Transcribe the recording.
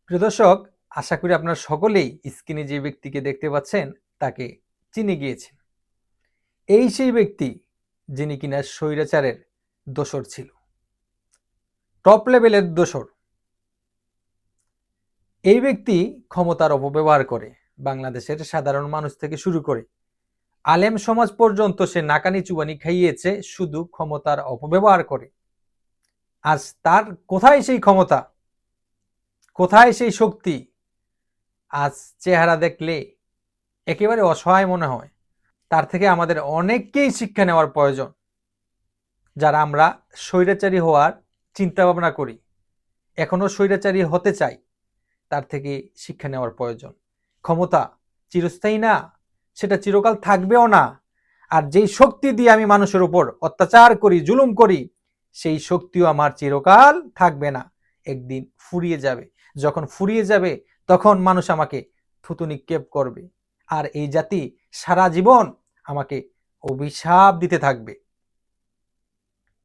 প্রিয় দর্শক, আশা করি আপনারা সকলেই স্ক্রিনে যে ব্যক্তিকে দেখতে পাচ্ছেন তাকে চিনে গিয়েছেন। এই সেই ব্যক্তি যিনি কিনা স্বৈরাচারের দোসর ছিল, টপ লেভেলের দোসর। এই ব্যক্তি ক্ষমতার অপব্যবহার করে বাংলাদেশের সাধারণ মানুষ থেকে শুরু করে আলেম সমাজ পর্যন্ত সে নাকানি চুবানি খাইয়েছে শুধু ক্ষমতার অপব্যবহার করে। আজ তার কোথায় সেই ক্ষমতা, কোথায় সেই শক্তি? আজ চেহারা দেখলে একেবারে অসহায় মনে হয়। তার থেকে আমাদের অনেককেই শিক্ষা নেওয়ার প্রয়োজন, যারা আমরা স্বৈরাচারী হওয়ার চিন্তা ভাবনা করি, এখনো স্বৈরাচারী হতে চাই। তার থেকে শিক্ষা নেওয়ার প্রয়োজন। ক্ষমতা চিরস্থায়ী না, সেটা চিরকাল থাকবেও না। আর যেই শক্তি দিয়ে আমি মানুষের উপর অত্যাচার করি, জুলুম করি, সেই শক্তিও আমার চিরকাল থাকবে না, একদিন ফুরিয়ে যাবে। যখন ফুরিয়ে যাবে তখন মানুষ আমাকে থুতু নিক্ষেপ করবে, আর এই জাতি সারা জীবন আমাকে অভিশাপ দিতে থাকবে।